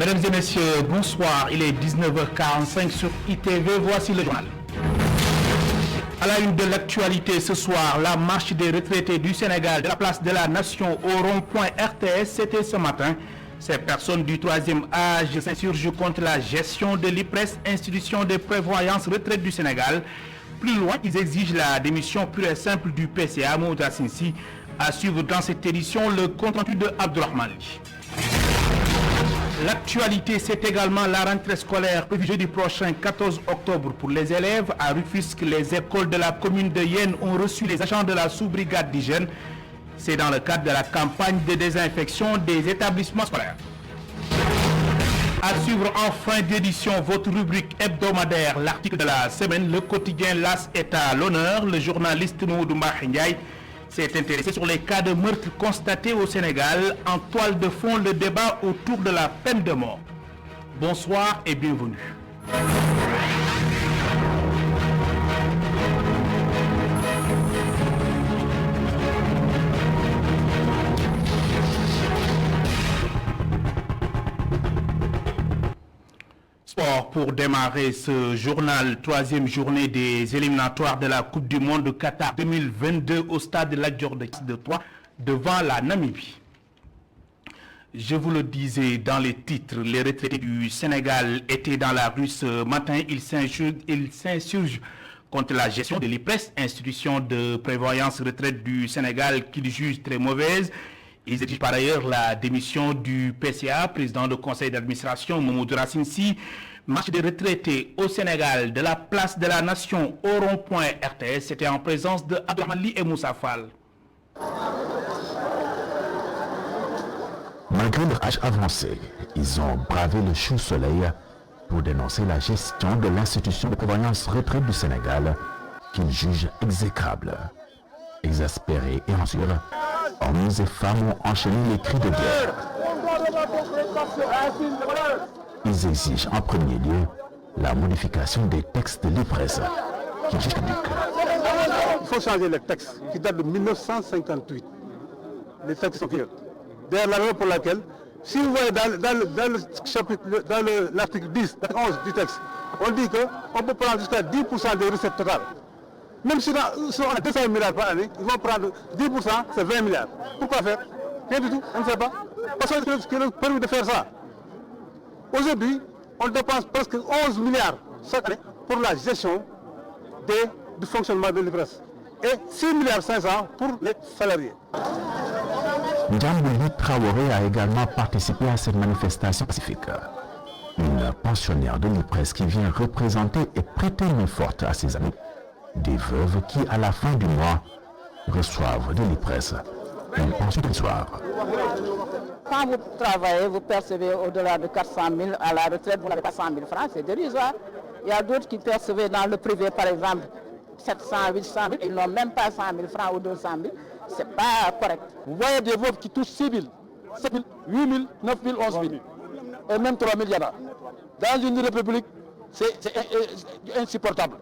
Mesdames et messieurs, bonsoir. Il est 19h45 sur ITV. Voici le journal. À la une de l'actualité ce soir, la marche des retraités du Sénégal de la place de la Nation au rond-point RTS, c'était ce matin. Ces personnes du troisième âge s'insurgent contre la gestion de l'IPRES, institution de prévoyance retraite du Sénégal. Plus loin, ils exigent la démission pure et simple du PCA Mamoudou Assinsi. À suivre dans cette édition le compte-rendu de Abdourahmane Ly. L'actualité, c'est également la rentrée scolaire prévue jeudi prochain 14 octobre pour les élèves. À Rufisque, les écoles de la commune de Yenne ont reçu les agents de la sous-brigade d'hygiène. C'est dans le cadre de la campagne de désinfection des établissements scolaires. À suivre en fin d'édition votre rubrique hebdomadaire, l'article de la semaine, le quotidien LAS est à l'honneur. Le journaliste Mamoudou Ndiaye s'est intéressé sur les cas de meurtre constatés au Sénégal. En toile de fond, le débat autour de la peine de mort. Bonsoir et bienvenue. Sport pour démarrer ce journal, troisième journée des éliminatoires de la Coupe du Monde de Qatar 2022 au stade de la Djordanie de Troyes devant la Namibie. Je vous le disais dans les titres, les retraités du Sénégal étaient dans la rue ce matin. Ils s'insurgent contre la gestion de l'IPRES, institution de prévoyance retraite du Sénégal qu'ils jugent très mauvaise. Ils exigent par ailleurs la démission du PCA, président du conseil d'administration, Mamoudou Assinsi. Marche des retraités au Sénégal de la place de la Nation au rond-point RTS. C'était en présence de Abdourahmane Ly et Moussa Fall. Malgré leur âge avancé, ils ont bravé le chaud soleil pour dénoncer la gestion de l'institution de prévoyance retraite du Sénégal qu'ils jugent exécrable. Exaspérés et en sueur, hommes et femmes ont enchaîné les cris de guerre. Ils exigent en premier lieu la modification des textes de l'IPRES qui jugent caducs. Il faut changer les textes qui datent de 1958. Les textes sont vieux. D'ailleurs, la raison pour laquelle, si vous voyez dans l'article 10, l'article 11 du texte, on dit qu'on peut prendre jusqu'à 10% des recettes totales. Même si on a 200 milliards par année, ils vont prendre 10%, c'est 20 milliards. Pourquoi faire? Rien du tout, on ne sait pas. Parce que nous permet de faire ça. Aujourd'hui, on dépense presque 11 milliards chaque année pour la gestion du fonctionnement de l'IPRES. Et 6 milliards 500 pour les salariés. Ndiambouli Traoré a également participé à cette manifestation pacifique. Une pensionnaire de l'IPRES qui vient représenter et prêter main forte à ses amis. Des veuves qui, à la fin du mois, reçoivent de l'IPRES une pension dérisoire. Quand vous travaillez, vous percevez au-delà de 400 000 à la retraite, vous n'avez pas 100 000 francs, c'est dérisoire. Il y a d'autres qui percevaient dans le privé, par exemple, 700, 800 000, ils n'ont même pas 100 000 francs ou 200 000, c'est pas correct. Vous voyez des veuves qui touchent 6 000, 7 000, 8 000, 9 000, 11 000, et même 3 000 il y en a. Dans une république, c'est insupportable.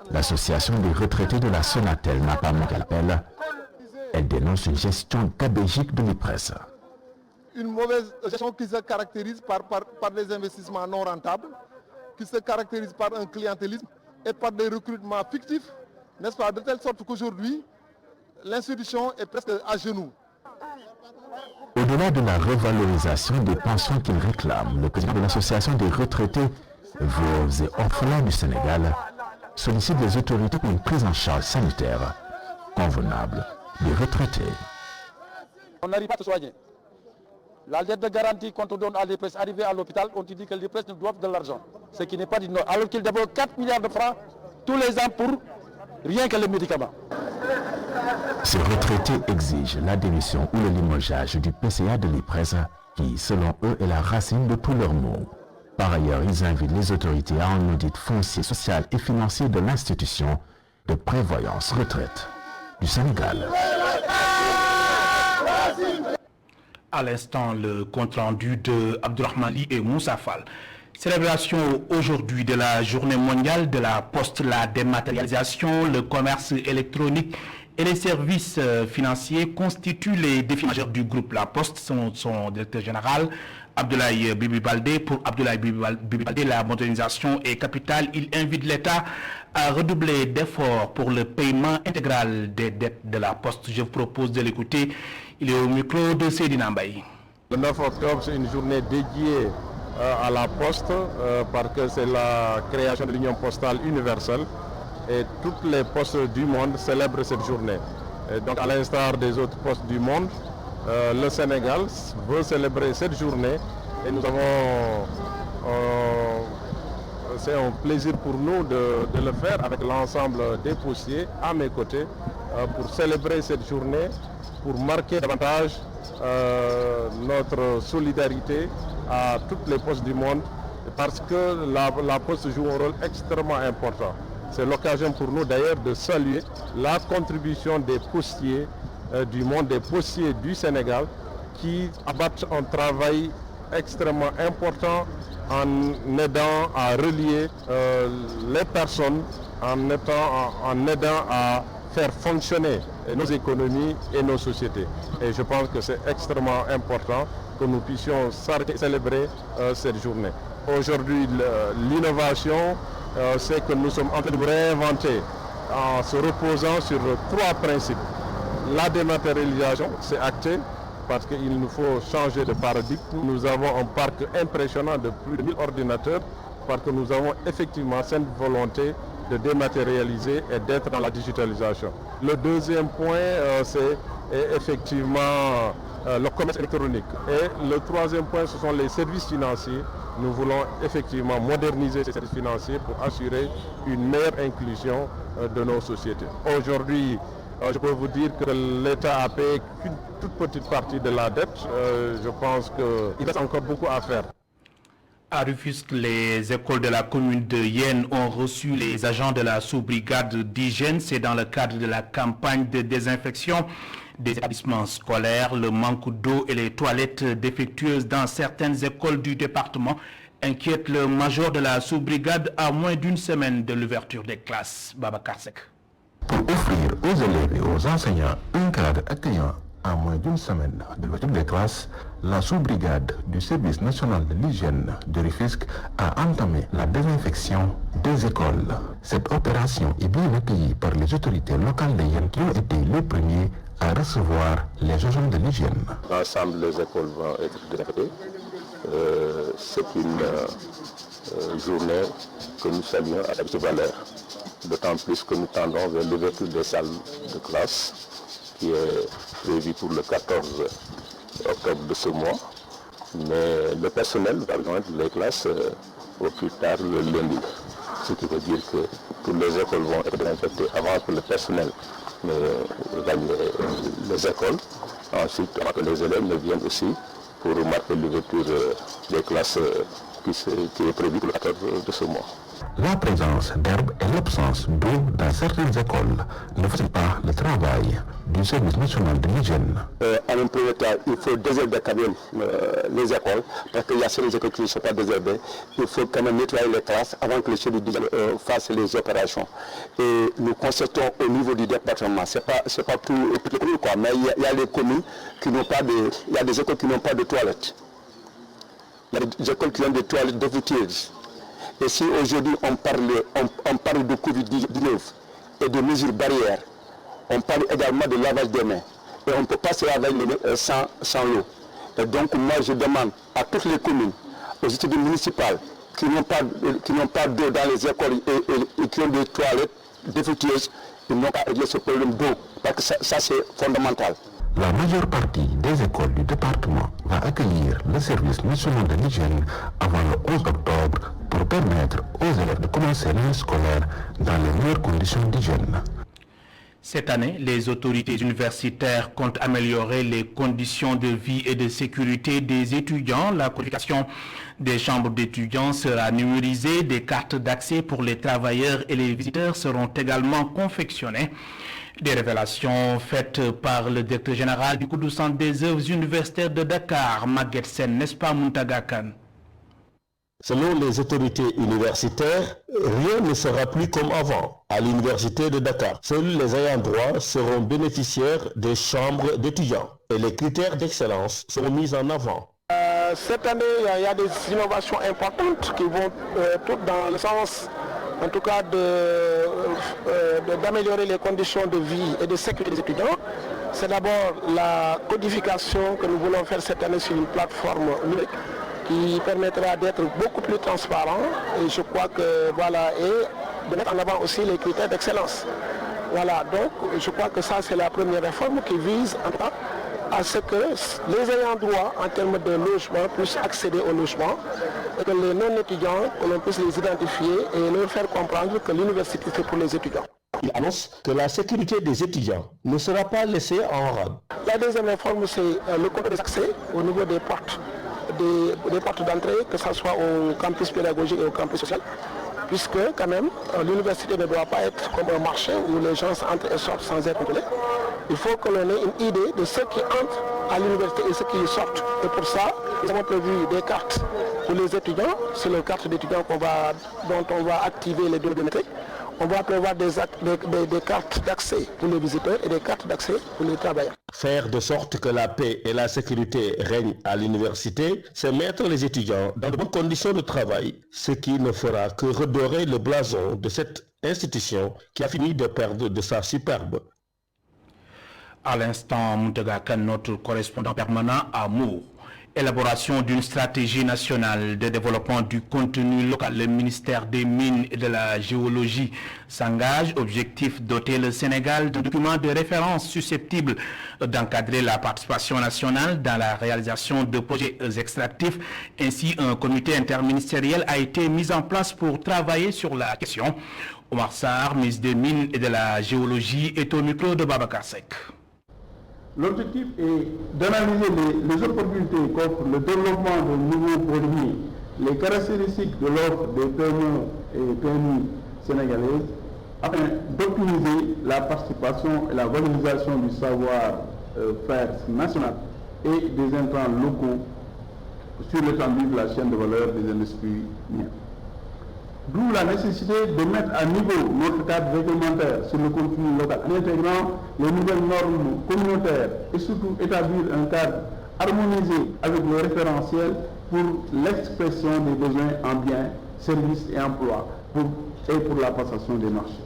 L'association des retraités de la Sonatel n'a pas manqué l'appel. Elle dénonce une gestion gabégique de l'IPRES. Une mauvaise gestion qui se caractérise par des investissements non rentables, qui se caractérise par un clientélisme et par des recrutements fictifs, n'est-ce pas, de telle sorte qu'aujourd'hui, l'institution est presque à genoux. Au-delà de la revalorisation des pensions qu'il réclame, le président de l'association des retraités, veuves et orphelins du Sénégal, sollicite les autorités pour une prise en charge sanitaire convenable des retraités. On n'arrive pas à se soigner. La lettre de garantie qu'on te donne à l'IPRES, arrivé à l'hôpital, on te dit que l'IPRES nous doit de l'argent. Ce qui n'est pas dit non. Alors qu'il débloque 4 milliards de francs tous les ans pour rien que les médicaments. Ces retraités exigent la démission ou le limogeage du PCA de l'IPRES qui, selon eux, est la racine de tous leurs maux. Par ailleurs, ils invitent les autorités à un audit foncier, social et financier de l'institution de prévoyance retraite du Sénégal. À l'instant, le compte-rendu de Abdourahmane Ly et Moussa Fall. Célébration aujourd'hui de la journée mondiale de la poste, la dématérialisation, le commerce électronique et les services financiers constituent les défis majeurs du groupe La Poste. Son directeur général Abdoulaye Bibi Baldé. Pour Abdoulaye Bibi Baldé, la modernisation est capitale. Il invite l'État à redoubler d'efforts pour le paiement intégral des dettes de la Poste. Je vous propose de l'écouter. Il est au micro de Seydina Mbaye. Le 9 octobre, c'est une journée dédiée à la Poste parce que c'est la création de l'Union postale universelle et toutes les postes du monde célèbrent cette journée. Et donc, à l'instar des autres postes du monde, le Sénégal veut célébrer cette journée et nous avons, c'est un plaisir pour nous de le faire avec l'ensemble des postiers à mes côtés pour célébrer cette journée, pour marquer davantage notre solidarité à toutes les postes du monde parce que la Poste joue un rôle extrêmement important. C'est l'occasion pour nous d'ailleurs de saluer la contribution des postiers du monde, des postiers du Sénégal qui abattent un travail extrêmement important en aidant à relier les personnes, en aidant à faire fonctionner nos économies et nos sociétés. Et je pense que c'est extrêmement important que nous puissions célébrer cette journée. Aujourd'hui, l'innovation, c'est que nous sommes en train de réinventer en se reposant sur 3 principes. La dématérialisation, c'est acté parce qu'il nous faut changer de paradigme. Nous avons un parc impressionnant de plus de 1000 ordinateurs parce que nous avons effectivement cette volonté de dématérialiser et d'être dans la digitalisation. Le deuxième point, c'est effectivement le commerce électronique. Et le troisième point, ce sont les services financiers. Nous voulons effectivement moderniser ces services financiers pour assurer une meilleure inclusion de nos sociétés. Aujourd'hui, je peux vous dire que l'État a payé qu'une toute petite partie de la dette. Je pense qu'il reste encore beaucoup à faire. À Rufisque, les écoles de la commune de Yène ont reçu les agents de la sous-brigade d'hygiène. C'est dans le cadre de la campagne de désinfection des établissements scolaires. Le manque d'eau et les toilettes défectueuses dans certaines écoles du département inquiètent le major de la sous-brigade à moins d'une semaine de l'ouverture des classes. Babacar Seck. Pour offrir aux élèves et aux enseignants un cadre accueillant à moins d'une semaine de l'ouverture des classes, la sous-brigade du service national de l'hygiène de Rufisque a entamé la désinfection des écoles. Cette opération est bien accueillie par les autorités locales de Yène qui ont été les premiers à recevoir les agents de l'hygiène. L'ensemble des écoles vont être désinfectées. C'est une journée que nous saluons avec cette valeur. D'autant plus que nous tendons vers l'ouverture des salles de classe qui est prévue pour le 14 octobre de ce mois. Mais le personnel va rejoindre les classes au plus tard le lundi. Ce qui veut dire que toutes les écoles vont être désinfectées avant que le personnel ne gagne les écoles. Ensuite, avant que les élèves ne viennent aussi pour marquer l'ouverture des classes qui est prévue pour le 14 de ce mois. La présence d'herbes et l'absence d'eau dans certaines écoles ne font pas le travail du service national de l'hygiène. En un premier temps, il faut désherber quand même les écoles, parce qu'il y a certaines écoles qui ne sont pas désherbées. Il faut quand même nettoyer les classes avant que les chefs d'hygiène fassent les opérations. Et nous constatons au niveau du département, c'est pas toutes les communes, quoi, mais il y a des communes qui n'ont pas il y a des écoles qui n'ont pas de toilettes. Il y a des écoles qui ont des toilettes défectueuses. Et si aujourd'hui on parle de Covid-19 et de mesures barrières, on parle également de lavage des mains. Et on ne peut pas se laver les mains sans l'eau. Et donc moi je demande à toutes les communes, aux autorités municipales qui n'ont pas d'eau dans les écoles et qui ont des toilettes défectueuses, ils n'ont pas réglé ce problème d'eau. Parce que ça c'est fondamental. La majeure partie des écoles du département va accueillir le service national de l'hygiène avant le 11 octobre pour permettre aux élèves de commencer l'année scolaire dans les meilleures conditions d'hygiène. Cette année, les autorités universitaires comptent améliorer les conditions de vie et de sécurité des étudiants. La qualification des chambres d'étudiants sera numérisée. Des cartes d'accès pour les travailleurs et les visiteurs seront également confectionnées. Des révélations faites par le directeur général du Coudou Centre des œuvres universitaires de Dakar, Maguette Sen, n'est-ce pas Mountaga Kane? Selon les autorités universitaires, rien ne sera plus comme avant à l'université de Dakar. Seuls les ayants droit seront bénéficiaires des chambres d'étudiants et les critères d'excellence seront mis en avant. cette année, il y a des innovations importantes qui vont toutes dans le sens, en tout cas, d'améliorer les conditions de vie et de sécurité des étudiants. C'est d'abord la codification que nous voulons faire cette année sur une plateforme numérique qui permettra d'être beaucoup plus transparent et je crois que voilà, et de mettre en avant aussi les critères d'excellence. Voilà, donc je crois que ça c'est la première réforme qui vise en tout cas à ce que les ayants droit en termes de logement puissent accéder au logement et que les non-étudiants, que l'on puisse les identifier et leur faire comprendre que l'université c'est pour les étudiants. Il annonce que la sécurité des étudiants ne sera pas laissée en rade. La deuxième réforme, c'est le contrôle des accès au niveau des portes d'entrée, que ce soit au campus pédagogique et au campus social, puisque quand même l'université ne doit pas être comme un marché où les gens entrent et sortent sans être contrôlés. Il faut que l'on ait une idée de ceux qui entrent à l'université et ceux qui y sortent. Et pour ça, nous avons prévu des cartes pour les étudiants. C'est les cartes d'étudiants dont on va activer les données biométriques. On va prévoir des cartes d'accès pour les visiteurs et des cartes d'accès pour les travailleurs. Faire de sorte que la paix et la sécurité règnent à l'université, c'est mettre les étudiants dans de bonnes conditions de travail, ce qui ne fera que redorer le blason de cette institution qui a fini de perdre de sa superbe. À l'instant, Moutega Khan, notre correspondant permanent à Mour. Élaboration d'une stratégie nationale de développement du contenu local. Le ministère des Mines et de la Géologie s'engage. Objectif: doter le Sénégal de documents de référence susceptibles d'encadrer la participation nationale dans la réalisation de projets extractifs. Ainsi, un comité interministériel a été mis en place pour travailler sur la question. Omar Sarr, ministre des Mines et de la Géologie, est au micro de Babacar Seck. L'objectif est d'analyser les opportunités qu'offre le développement de nouveaux produits, les caractéristiques de l'offre des PME et PMI sénégalaises, afin d'optimiser la participation et la valorisation du savoir-faire national et des intrants locaux sur l'étendue de la chaîne de valeur des industries minières. D'où la nécessité de mettre à niveau notre cadre réglementaire sur le contenu local en intégrant les nouvelles normes communautaires et surtout établir un cadre harmonisé avec le référentiel pour l'expression des besoins en biens, services et emplois et pour la passation des marchés.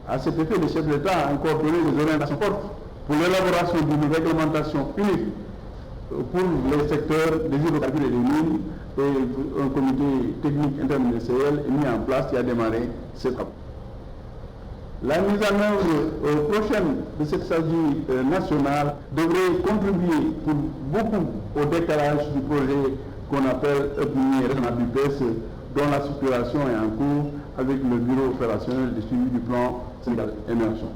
À cet effet, le chef de l'État a encore donné des orientations fortes pour l'élaboration d'une réglementation unique pour les secteurs des hydrocarbures et des mines, et un comité technique interministériel est mis en place qui a démarré cette travaux. La mise en œuvre prochaine de cette stratégie nationale devrait contribuer pour beaucoup au décalage du projet qu'on appelle EPMI régional du PSE, dont la structuration est en cours avec le bureau opérationnel de suivi du plan Sénégal émergent,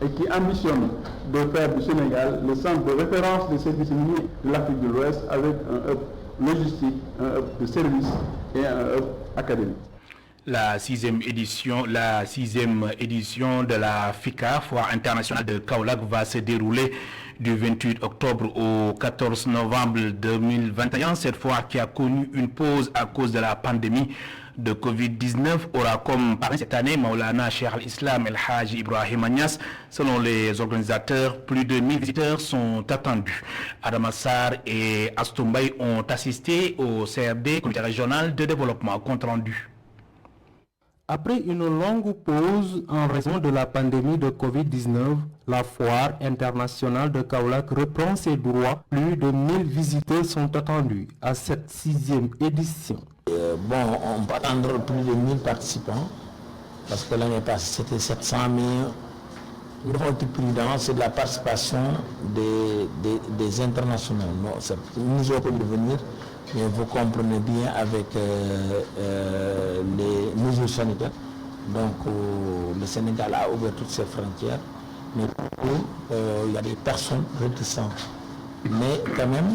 et qui ambitionne de faire du Sénégal le centre de référence des services miniers de l'Afrique de l'Ouest avec un hub logistique, un hub de services et un hub académique. La sixième édition de la FICA, Foire internationale de Kaolack, va se dérouler du 28 octobre au 14 novembre 2021. Cette foire, qui a connu une pause à cause de la pandémie de Covid-19, aura comme parrain cette année Maulana Cheikh al-Islam El Hadji Ibrahim Niass. Selon les organisateurs, plus de 1000 visiteurs sont attendus. Adama Sarr et Astombaï ont assisté au CRD, Comité régional de développement. Compte rendu. Après une longue pause en raison de la pandémie de Covid-19, la foire internationale de Kaolack reprend ses droits. Plus de 1000 visiteurs sont attendus à cette sixième édition. On peut attendre plus de 1000 participants, parce que l'année passée c'était 700 000. Nous devons être prudents, c'est de la participation des internationaux. Nous nous avons de venir, mais vous comprenez bien avec les mesures sanitaires. Donc le Sénégal a ouvert toutes ses frontières, mais il y a des personnes réticentes. Mais quand même,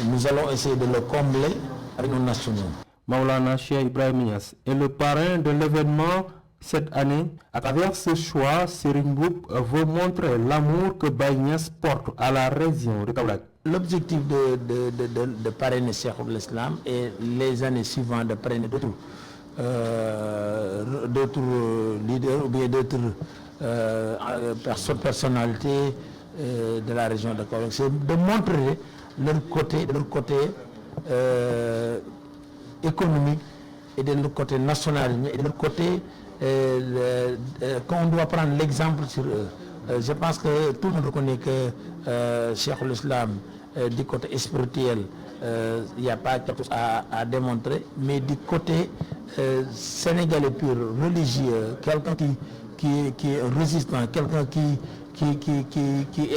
nous allons essayer de le combler avec nos nationaux. Maulana Cheikh Ibrahim Niass est le parrain de l'événement cette année. À travers ce choix, Serigne Mboup veut montrer l'amour que Baye Niass porte à la région de Kaolack. L'objectif de parrainer Cheikh al-Islam et les années suivantes de parrainer d'autres leaders ou bien d'autres personnalités de la région de Kaolack, c'est de montrer leur côté économique et de leur côté national et de leur côté qu'on doit prendre l'exemple sur eux. Je pense que tout le monde reconnaît que Cheikh l'Islam, du côté spirituel, il n'y a pas quelque chose à démontrer, mais du côté sénégalais pur, religieux, quelqu'un qui est résistant, quelqu'un qui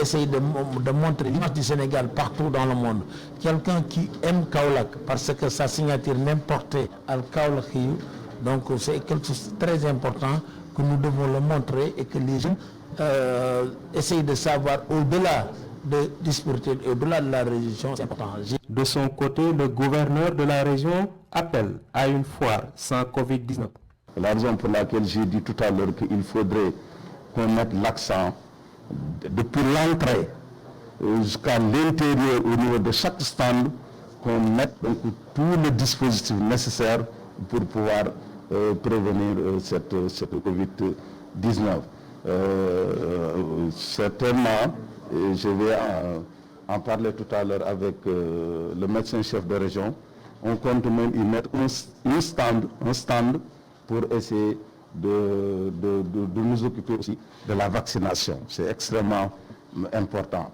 essaye de montrer l'image du Sénégal partout dans le monde, quelqu'un qui aime Kaolack parce que sa signature même portée à Kaolack. Donc c'est quelque chose de très important que nous devons le montrer et que les gens essayent de savoir au-delà du spirituel et au-delà de la religion, c'est important. De son côté, le gouverneur de la région appelle à une foire sans Covid-19. La raison pour laquelle j'ai dit tout à l'heure qu'il faudrait qu'on mette l'accent depuis l'entrée jusqu'à l'intérieur au niveau de chaque stand, qu'on mette donc tous les dispositifs nécessaires pour pouvoir prévenir cette Covid-19. Certainement, je vais en parler tout à l'heure avec le médecin-chef de région. On compte même y mettre un stand pour essayer de nous occuper aussi de la vaccination. C'est extrêmement important.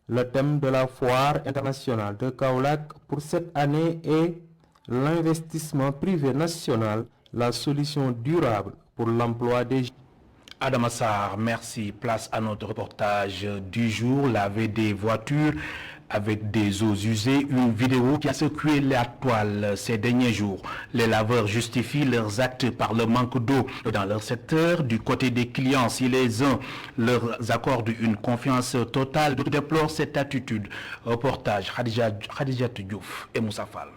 Le thème de la foire internationale de Kaolack pour cette année est l'investissement privé national, la solution durable pour l'emploi des jeunes. Adam Assar, merci. Place à notre reportage du jour, laver des voitures avec des eaux usées, une vidéo qui a secoué la toile ces derniers jours. Les laveurs justifient leurs actes par le manque d'eau dans leur secteur. Du côté des clients, si les uns leur accordent une confiance totale, d'autres déplorent cette attitude. Reportage Khadija Diouf et Moussa Fall.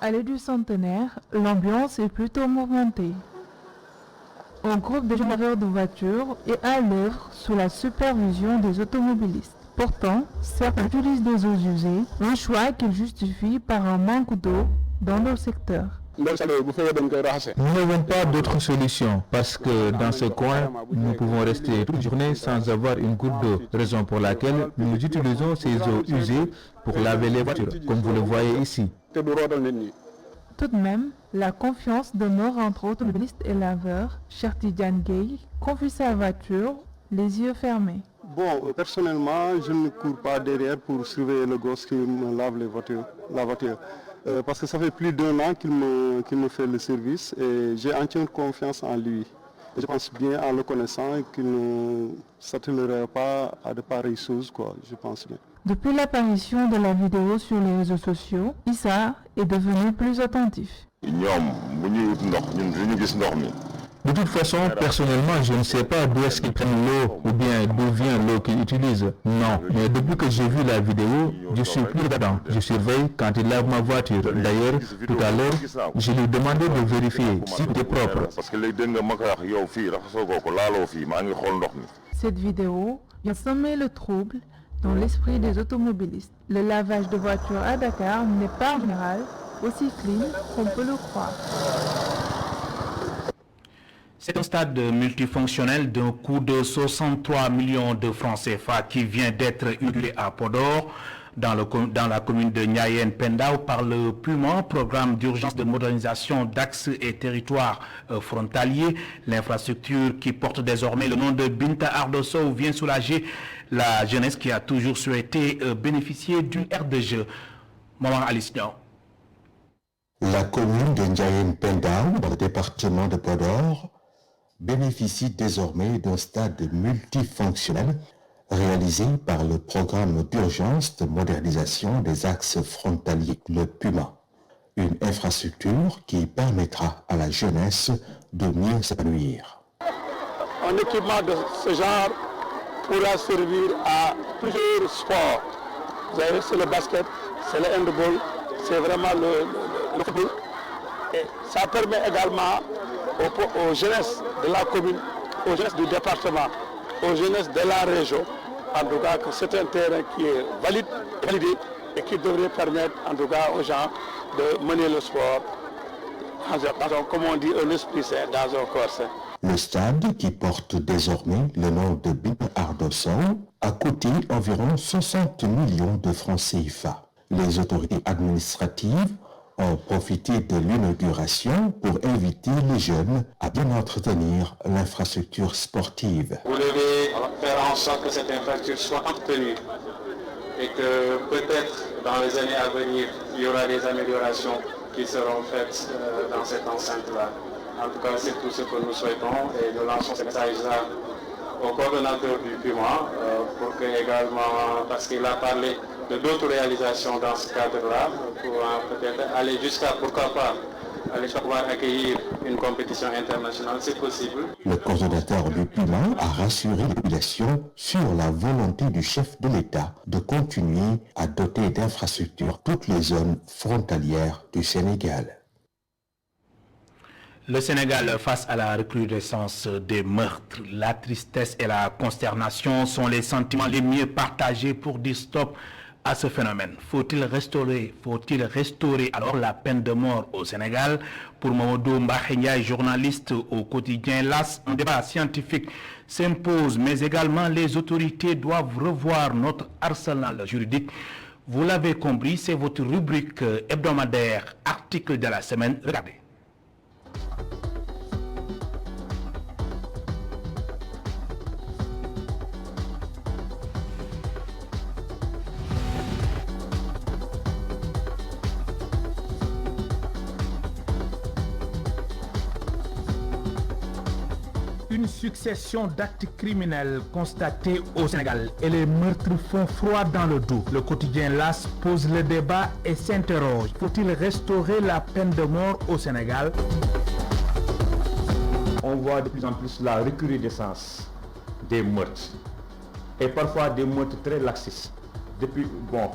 Allée du Centenaire, l'ambiance est plutôt mouvementée. Un groupe de laveurs de voitures est à l'œuvre sous la supervision des automobilistes. Pourtant, certains utilisent des eaux usées, un choix qu'ils justifient par un manque d'eau dans leur secteur. Nous n'avons pas d'autre solution parce que dans ce coin, nous pouvons rester toute journée sans avoir une goutte d'eau, raison pour laquelle nous utilisons ces eaux usées pour laver les voitures, comme vous le voyez ici. Tout de même, la confiance demeure entre automobilistes et laveurs. Chertidian Gay confie sa voiture, les yeux fermés. Bon, personnellement, je ne cours pas derrière pour surveiller le gosse qui me lave la voiture. Parce que ça fait plus d'1 an qu'il me fait le service et j'ai entière confiance en lui. Et je pense bien en le connaissant qu'il ne s'attellerait pas à de pareilles choses, quoi, je pense bien. Depuis l'apparition de la vidéo sur les réseaux sociaux, Issa est devenu plus attentif. De toute façon, personnellement, je ne sais pas d'où est-ce qu'ils prennent l'eau ou bien d'où vient l'eau qu'ils utilisent. Non, mais depuis que j'ai vu la vidéo, je suis plus dedans. Je surveille quand ils lavent ma voiture. D'ailleurs, tout à l'heure, je lui ai demandé de vérifier si c'était propre. Cette vidéo vient semer le trouble dans l'esprit des automobilistes. Le lavage de voitures à Dakar n'est pas en général aussi clean qu'on peut le croire. C'est un stade multifonctionnel d'un coût de 63 millions de francs CFA qui vient d'être inauguré à Podor, dans la commune de Niayène Pendao, par le PUMA, programme d'urgence de modernisation d'axes et territoires frontaliers. L'infrastructure qui porte désormais le nom de Binta Ardosso vient soulager la jeunesse qui a toujours souhaité bénéficier d'une aire de jeu. Maman Alice Niang. La commune de Niayène Pendao, dans le département de Podor, bénéficie désormais d'un stade multifonctionnel réalisé par le programme d'urgence de modernisation des axes frontaliers, le PUMA. Une infrastructure qui permettra à la jeunesse de mieux s'épanouir. Un équipement de ce genre pourra servir à plusieurs sports. Vous savez, c'est le basket, c'est le handball, c'est vraiment le football. Et ça permet également aux jeunesses de la commune, aux jeunesses du département, aux jeunesses de la région, en tout cas que c'est un terrain qui est validé et qui devrait permettre en tout cas aux gens de mener le sport comme on dit, un esprit sain dans un corps sain. Le stade, qui porte désormais le nom de Bib Ardosson, a coûté environ 60 millions de francs CFA. Les autorités administratives ont profité de l'inauguration pour inviter les jeunes à bien entretenir l'infrastructure sportive. Vous devez faire en sorte que cette infrastructure soit entretenue et que peut-être dans les années à venir, il y aura des améliorations qui seront faites dans cette enceinte-là. En tout cas, c'est tout ce que nous souhaitons et nous lançons ce message-là au coordonnateur du PUMA pour que également, parce qu'il a parlé de d'autres réalisations dans ce cadre-là, pour peut-être aller jusqu'à, pourquoi pas, pouvoir accueillir une compétition internationale, c'est possible. Le coordonnateur du PUMA a rassuré les populations sur la volonté du chef de l'État de continuer à doter d'infrastructures toutes les zones frontalières du Sénégal. Le Sénégal face à la recrudescence des meurtres, la tristesse et la consternation sont les sentiments les mieux partagés pour dire stop à ce phénomène. Faut-il restaurer alors la peine de mort au Sénégal? Pour Mamadou Mbakhenya, journaliste au quotidien LAS, un débat scientifique s'impose, mais également les autorités doivent revoir notre arsenal juridique. Vous l'avez compris, c'est votre rubrique hebdomadaire, article de la semaine. Regardez. Une succession d'actes criminels constatés au Sénégal et les meurtres font froid dans le dos. Le quotidien LAS pose le débat et s'interroge. Faut-il restaurer la peine de mort au Sénégal? On voit de plus en plus la recrudescence des meurtres et parfois des meurtres très laxistes.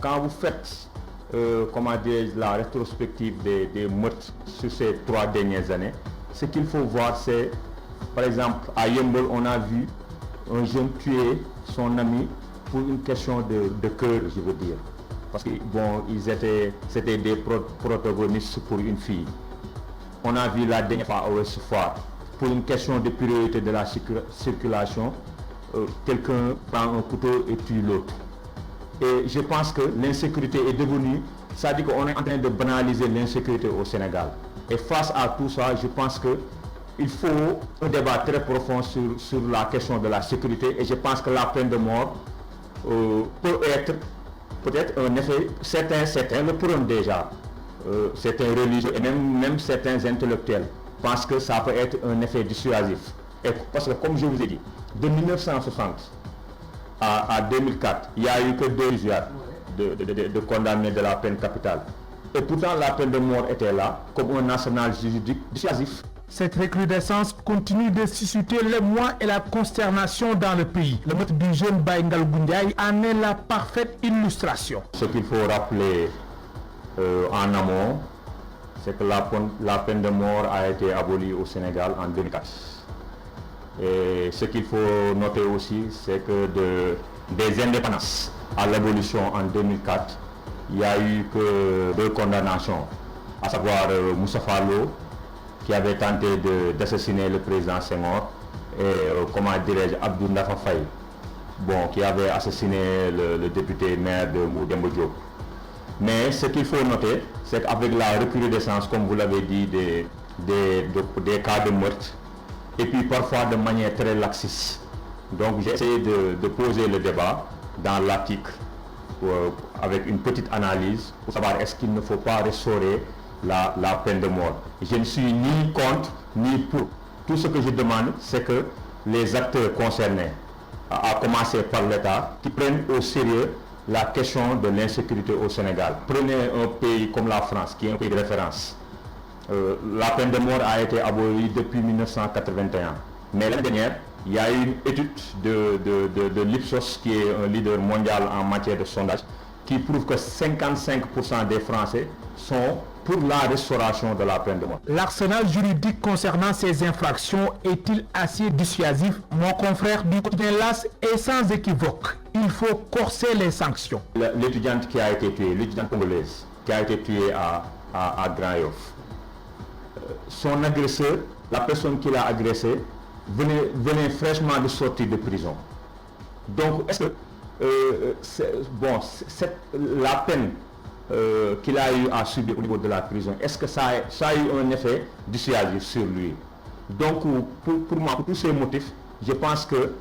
Quand vous faites la rétrospective des meurtres sur ces 3 dernières années, ce qu'il faut voir, c'est par exemple, à Yembol, on a vu un jeune tuer son ami pour une question de cœur, je veux dire. Parce que c'était des protagonistes pour une fille. On a vu la dernière fois à Ouest Foire, pour une question de priorité de la circulation, quelqu'un prend un couteau et tue l'autre. Et je pense que l'insécurité est devenue, ça dit qu'on est en train de banaliser l'insécurité au Sénégal. Et face à tout ça, je pense que il faut un débat très profond sur la question de la sécurité et je pense que la peine de mort peut être peut-être un effet, certains le prônent déjà, certains religieux et même certains intellectuels pensent que ça peut être un effet dissuasif. Et parce que comme je vous ai dit, de 1960 à 2004, il n'y a eu que 2 usages de condamnés de la peine capitale. Et pourtant la peine de mort était là comme un arsenal juridique dissuasif. Cette recrudescence continue de susciter l'émoi et la consternation dans le pays. Le meurtre du jeune Baïngal Goundiaï en est la parfaite illustration. Ce qu'il faut rappeler en amont, c'est que la peine de mort a été abolie au Sénégal en 2004. Et ce qu'il faut noter aussi, c'est que des indépendances à l'abolition en 2004, il n'y a eu que 2 condamnations, à savoir Moussa Fallo, qui avait tenté d'assassiner le président Senghor, et Abdou Ndafa Faye, qui avait assassiné le député maire de Moudembo Diop. Mais ce qu'il faut noter, c'est qu'avec la recrudescence, comme vous l'avez dit, des cas de meurtre, et puis parfois de manière très laxiste. Donc j'ai essayé de poser le débat dans l'article avec une petite analyse pour savoir est-ce qu'il ne faut pas restaurer la peine de mort. Je ne suis ni contre ni pour. Tout ce que je demande, c'est que les acteurs concernés, à commencer par l'État, qui prennent au sérieux la question de l'insécurité au Sénégal. Prenez un pays comme la France, qui est un pays de référence. La peine de mort a été abolie depuis 1981. Mais l'année dernière, il y a eu une étude de l'Ipsos, qui est un leader mondial en matière de sondage, qui prouve que 55% des Français sont pour la restauration de la peine de mort. L'arsenal juridique concernant ces infractions est-il assez dissuasif? Mon confrère du quotidien LAS est sans équivoque. Il faut corser les sanctions. L'étudiante qui a été tuée, l'étudiante congolaise, qui a été tuée à Grand Yoff, son agresseur, la personne qui l'a agressé, venait fraîchement de sortir de prison. Donc, est-ce que la peine qu'il a eu à subir au niveau de la prison, est-ce que ça a eu un effet dissuasif sur lui? Donc, pour moi, pour tous ces motifs, je pense que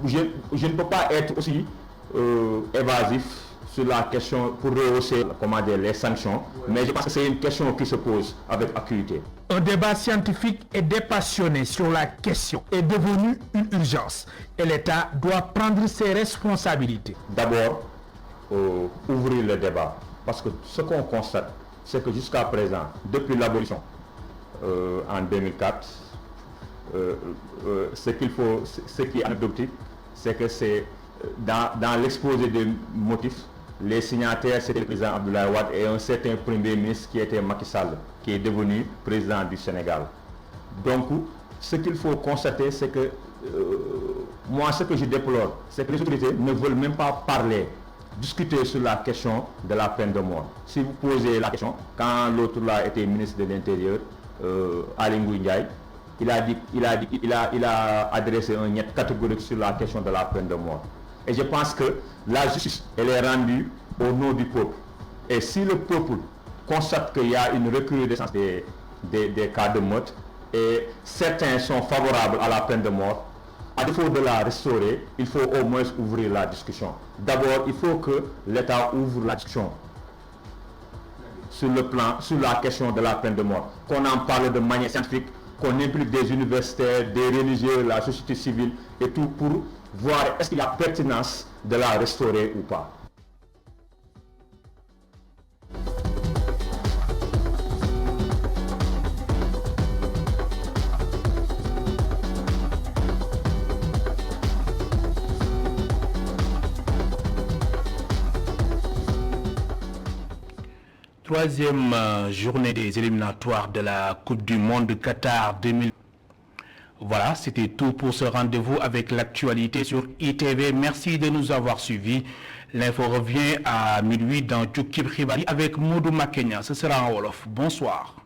je ne peux pas être aussi évasif sur la question pour rehausser les sanctions, mais je pense que c'est une question qui se pose avec acuité. Un débat scientifique et dépassionné sur la question est devenu une urgence et l'État doit prendre ses responsabilités. D'abord, ouvrir le débat, parce que ce qu'on constate, c'est que jusqu'à présent, depuis l'abolition en 2004, ce qui est anecdotique, c'est que c'est dans l'exposé des motifs, les signataires, c'était le président Abdoulaye Wade et un certain premier ministre qui était Macky Sall, qui est devenu président du Sénégal. Donc, ce qu'il faut constater, c'est que moi, ce que je déplore, c'est que les autorités ne veulent même pas parler, discuter sur la question de la peine de mort. Si vous posez la question, quand l'autre là était ministre de l'Intérieur, Aly Ngouille Ndiaye, il a adressé un niet catégorique sur la question de la peine de mort. Et je pense que la justice, elle est rendue au nom du peuple. Et si le peuple constate qu'il y a une recrudescence des cas de meurtre, et certains sont favorables à la peine de mort, à défaut de la restaurer, il faut au moins ouvrir la discussion. D'abord, il faut que l'État ouvre la discussion sur la question de la peine de mort. Qu'on en parle de manière scientifique, qu'on implique des universitaires, des religieux, la société civile et tout pour voir est-ce qu'il y a pertinence de la restaurer ou pas. Troisième journée des éliminatoires de la Coupe du Monde de Qatar 2000. Voilà, c'était tout pour ce rendez-vous avec l'actualité sur ITV. Merci de nous avoir suivis. L'info revient à minuit dans Jukib Ribari avec Modou Makenya. Ce sera en Wolof. Bonsoir.